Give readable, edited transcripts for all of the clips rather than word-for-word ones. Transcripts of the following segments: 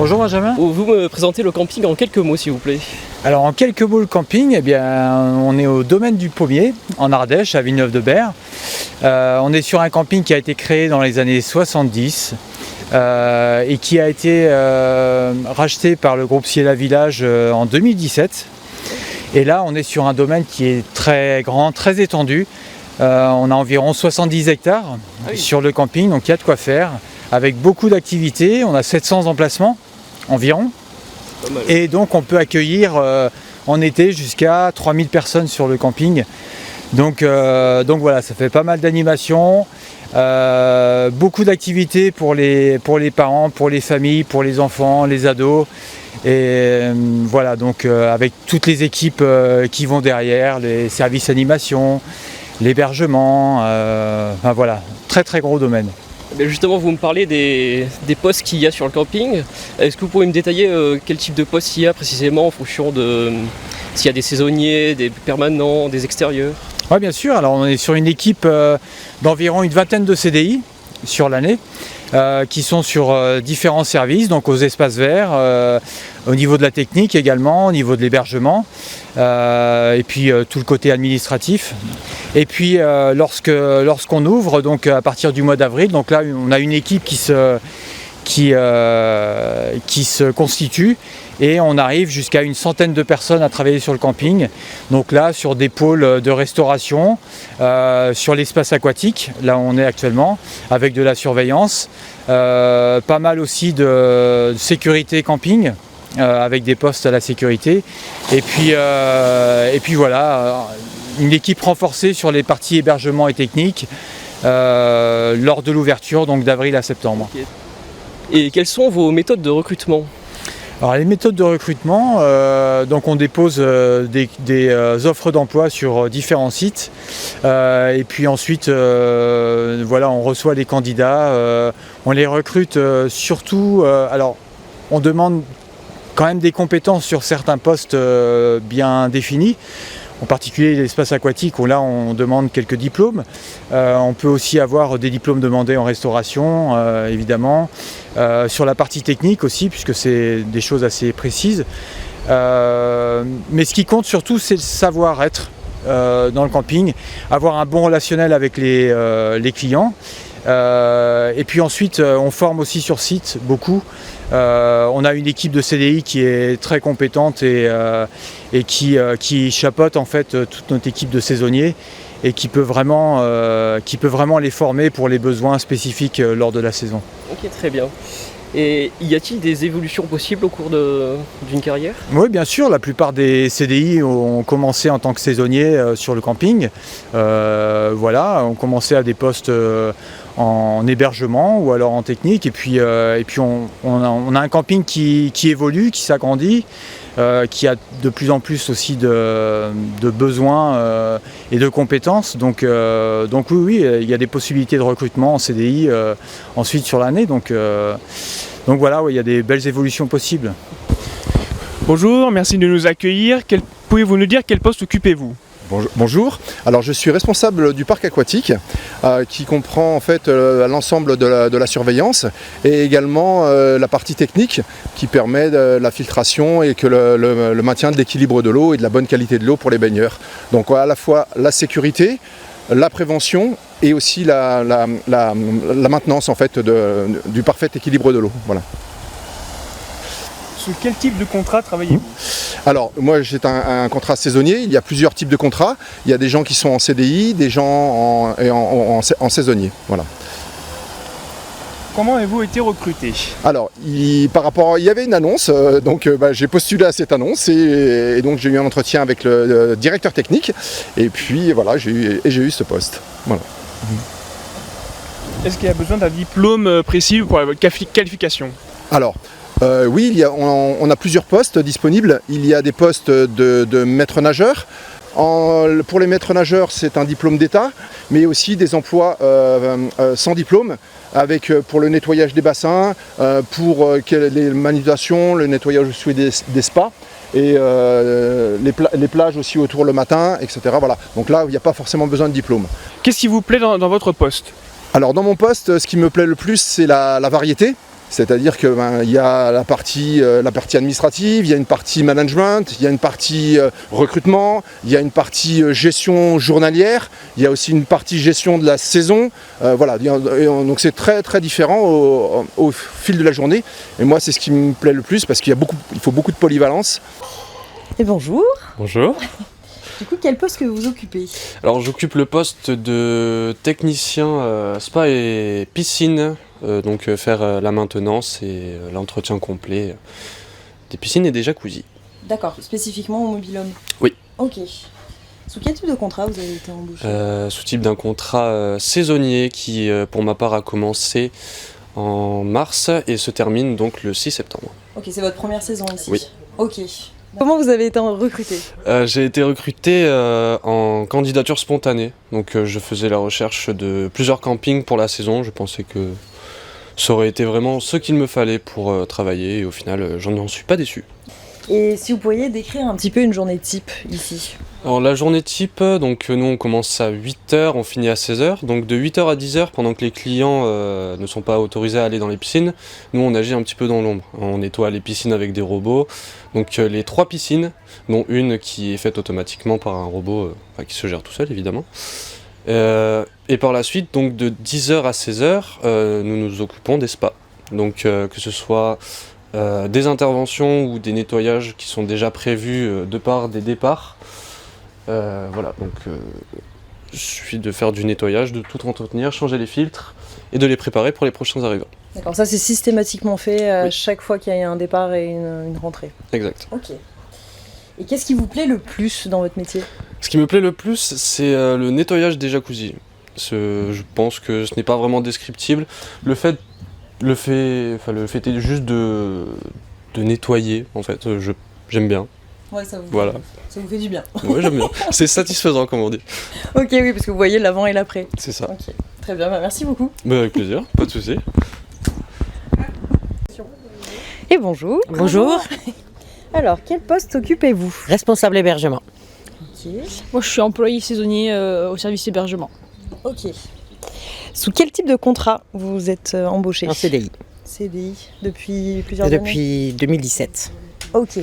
Bonjour Benjamin. Vous me présentez le camping en quelques mots s'il vous plaît. Alors en quelques mots le camping, on est au domaine du Pommier, en Ardèche, à Villeneuve-de-Berg. On est sur un camping qui a été créé dans les années 70 et qui a été racheté par le groupe Ciela Village en 2017. Et là on est sur un domaine qui est très grand, très étendu. On a environ 70 hectares sur le camping, donc il y a de quoi faire, avec beaucoup d'activités. On a 700 emplacements environ. Et donc on peut accueillir en été jusqu'à 3000 personnes sur le camping. Donc voilà, ça fait pas mal d'animations, beaucoup d'activités pour les parents, pour les familles, pour les enfants, les ados. Et voilà, donc avec toutes les équipes qui vont derrière, les services animation, l'hébergement, voilà, très très gros domaine. Mais justement, vous me parlez des postes qu'il y a sur le camping. Est-ce que vous pouvez me détailler quel type de poste il y a précisément en fonction de s'il y a des saisonniers, des permanents, des extérieurs? Oui, bien sûr. Alors on est sur une équipe d'environ une vingtaine de CDI sur l'année qui sont sur différents services, donc aux espaces verts, au niveau de la technique également, au niveau de l'hébergement et puis tout le côté administratif. Et puis lorsqu'on ouvre, donc à partir du mois d'avril, donc là on a une équipe qui se constitue et on arrive jusqu'à une centaine de personnes à travailler sur le camping. Donc là sur des pôles de restauration, sur l'espace aquatique, là où on est actuellement, avec de la surveillance, pas mal aussi de sécurité camping, avec des postes à la sécurité. Et puis voilà, une équipe renforcée sur les parties hébergement et technique lors de l'ouverture, donc d'avril à septembre. Okay. Et quelles sont vos méthodes de recrutement ? Alors les méthodes de recrutement, donc on dépose des offres d'emploi sur différents sites et puis ensuite voilà, on reçoit les candidats, on les recrute surtout, alors on demande quand même des compétences sur certains postes bien définis. En particulier l'espace aquatique où là on demande quelques diplômes. On peut aussi avoir des diplômes demandés en restauration évidemment. Sur la partie technique aussi puisque c'est des choses assez précises. Mais ce qui compte surtout c'est le savoir-être dans le camping, avoir un bon relationnel avec les clients. Et puis ensuite on forme aussi sur site beaucoup. On a une équipe de CDI qui est très compétente et qui chapeaute en fait toute notre équipe de saisonniers et qui peut vraiment les former pour les besoins spécifiques lors de la saison. Ok, très bien. Et y a-t-il des évolutions possibles au cours d'une carrière ? Oui, bien sûr. La plupart des CDI ont commencé en tant que saisonniers sur le camping. Voilà, ont commencé à des postes en hébergement ou alors en technique. Et puis on a un camping qui évolue, qui s'agrandit, qui a de plus en plus aussi de besoins et de compétences. Donc oui, il y a des possibilités de recrutement en CDI ensuite sur l'année. Donc voilà, il y a des belles évolutions possibles. Bonjour, merci de nous accueillir. Pouvez-vous nous dire quel poste occupez-vous ? Bonjour, alors je suis responsable du parc aquatique qui comprend en fait l'ensemble de la surveillance et également la partie technique qui permet la filtration et que le maintien de l'équilibre de l'eau et de la bonne qualité de l'eau pour les baigneurs. Donc à la fois la sécurité, la prévention et aussi la maintenance en fait du parfait équilibre de l'eau. Voilà. Sous quel type de contrat travaillez-vous ? Alors moi j'ai un contrat saisonnier, il y a plusieurs types de contrats. Il y a des gens qui sont en CDI, des gens en saisonnier. Voilà. Comment avez-vous été recruté ? Alors, il y avait une annonce, donc j'ai postulé à cette annonce et donc j'ai eu un entretien avec le directeur technique et puis voilà, j'ai eu ce poste. Voilà. Est-ce qu'il y a besoin d'un diplôme précis pour votre qualification ? Alors, oui, on a plusieurs postes disponibles. Il y a des postes de maître nageur. Pour les maîtres nageurs, c'est un diplôme d'État, mais aussi des emplois sans diplôme, avec pour le nettoyage des bassins, pour les manipulations, le nettoyage aussi des spas, et les plages aussi autour le matin, etc. Voilà. Donc là, il n'y a pas forcément besoin de diplôme. Qu'est-ce qui vous plaît dans votre poste ? Alors dans mon poste, ce qui me plaît le plus, c'est la variété. C'est-à-dire que il y a la partie administrative, il y a une partie management, il y a une partie recrutement, il y a une partie gestion journalière, il y a aussi une partie gestion de la saison. Voilà, donc c'est très très différent au fil de la journée. Et moi, c'est ce qui me plaît le plus parce qu'il faut beaucoup de polyvalence. Et bonjour. Bonjour. Du coup, quel poste que vous occupez? Alors j'occupe le poste de technicien spa et piscine, donc faire la maintenance et l'entretien complet des piscines et des jacuzzis. D'accord, spécifiquement au mobil-home? Oui. Ok. Sous quel type de contrat vous avez été embauché? Sous type d'un contrat saisonnier qui, pour ma part, a commencé en mars et se termine donc le 6 septembre. Ok, c'est votre première saison ici? Oui. Ok. Comment vous avez été recruté? J'ai été recruté en candidature spontanée, donc je faisais la recherche de plusieurs campings pour la saison. Je pensais que ça aurait été vraiment ce qu'il me fallait pour travailler et au final j'en n'en suis pas déçu. Et si vous pourriez décrire un petit peu une journée type ici? Alors la journée type, donc nous on commence à 8h, on finit à 16h, donc de 8h à 10h pendant que les clients ne sont pas autorisés à aller dans les piscines, nous on agit un petit peu dans l'ombre. On nettoie les piscines avec des robots, donc les 3 piscines, dont une qui est faite automatiquement par un robot qui se gère tout seul évidemment. Et par la suite, donc de 10h à 16h, nous nous occupons des spas, donc que ce soit des interventions ou des nettoyages qui sont déjà prévus de part des départs. Voilà, donc il suffit de faire du nettoyage, de tout entretenir, changer les filtres et de les préparer pour les prochains arrivants. D'accord, ça c'est systématiquement fait Oui. chaque fois qu'il y a un départ et une rentrée. Exact. Ok. Et qu'est-ce qui vous plaît le plus dans votre métier? Ce qui me plaît le plus, c'est le nettoyage des jacuzzis. Je pense que ce n'est pas vraiment descriptible. Le fait est juste de nettoyer, en fait, j'aime bien. Ouais, ça vous fait du bien. Ouais, j'aime bien. C'est satisfaisant, comme on dit. Ok, oui, parce que vous voyez l'avant et l'après. C'est ça. Ok, très bien, merci beaucoup. Bah, avec plaisir, pas de souci. Et bonjour. Bonjour, Alors, quel poste occupez-vous? responsable hébergement. Ok. Moi, je suis employé saisonnier au service hébergement. Ok. Sous quel type de contrat vous êtes embauché? En CDI, CDI depuis plusieurs années? depuis 2017. Ok.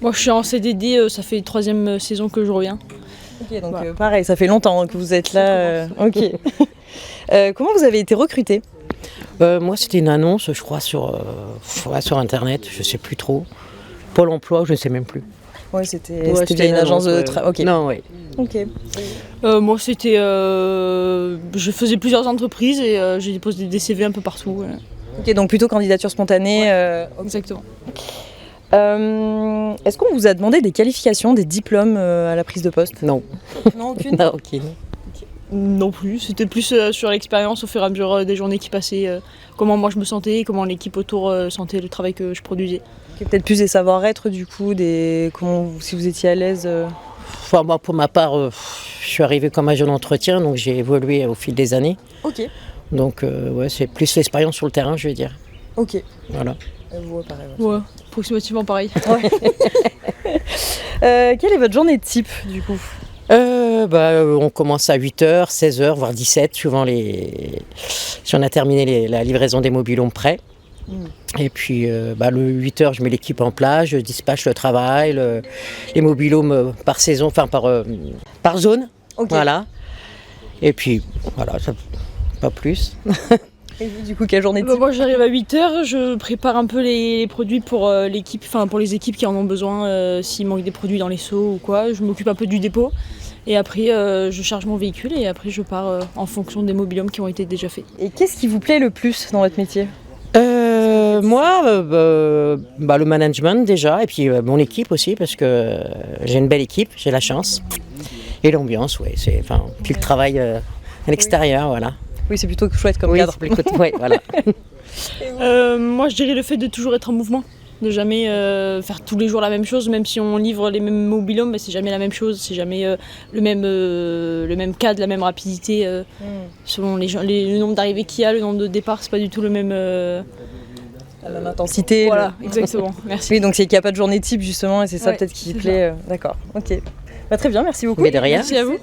Moi, je suis en CDD, ça fait 3e saison que je reviens. Ok, donc Voilà. pareil, ça fait longtemps que vous êtes là. Ok. Comment vous avez été recruté? Moi, c'était une annonce, je crois, sur Internet, je sais plus trop. Pôle emploi, je ne sais même plus. Ouais, c'était Ouais, via une agence de ouais. travail. Ok. Non, oui. Ok. Moi, c'était. Je faisais plusieurs entreprises et j'ai déposé des CV un peu partout. Voilà. Ok, donc plutôt candidature spontanée. Exactement. Est-ce qu'on vous a demandé des qualifications, des diplômes à la prise de poste? Non. Non, aucune. Non, ok. Non plus, c'était plus sur l'expérience au fur et à mesure des journées qui passaient, comment moi je me sentais, comment l'équipe autour sentait le travail que je produisais. Ok, peut-être plus des savoir-être du coup, si vous étiez à l'aise. Enfin, moi, pour ma part, je suis arrivée comme agent d'entretien, donc j'ai évolué au fil des années. Ok. Donc, ouais, c'est plus l'expérience sur le terrain, je veux dire. Ok. Voilà. Vous, pareil, ouais. Ouais, approximativement pareil. Quelle est votre journée de type du coup? On commence à 8h, 16h, voire 17, suivant si on a terminé la livraison des mobil-homes prêts. Et puis, le 8h, je mets l'équipe en place, je dispatche le travail, les mobil-homes par saison, enfin par zone. Ok. Voilà. Et puis, voilà, pas plus. Et vous, du coup, quelle journée de type? Moi j'arrive à 8h, je prépare un peu les produits pour l'équipe, enfin pour les équipes qui en ont besoin, s'il manque des produits dans les seaux ou quoi, je m'occupe un peu du dépôt. Et après je charge mon véhicule et après je pars en fonction des mobil-homes qui ont été déjà faits. Et qu'est-ce qui vous plaît le plus dans votre métier? Moi, le management déjà, et puis mon équipe aussi, parce que j'ai une belle équipe, j'ai la chance. Et l'ambiance, oui, puis le travail à l'extérieur, voilà. Oui, c'est plutôt chouette comme Oui, cadre. ouais, voilà. Moi je dirais le fait de toujours être en mouvement, de jamais faire tous les jours la même chose, même si on livre les mêmes mobil-homes, mais c'est jamais la même chose, c'est jamais le même cadre, la même rapidité. Selon le nombre d'arrivées qu'il y a, le nombre de départs, c'est pas du tout le même. La même intensité. Voilà, exactement. Merci. Oui, donc c'est qu'il n'y a pas de journée type justement, et c'est ça Ouais, peut-être qui c'est plaît. D'accord, ok. Très bien, merci beaucoup. Mais de rien. Merci à vous.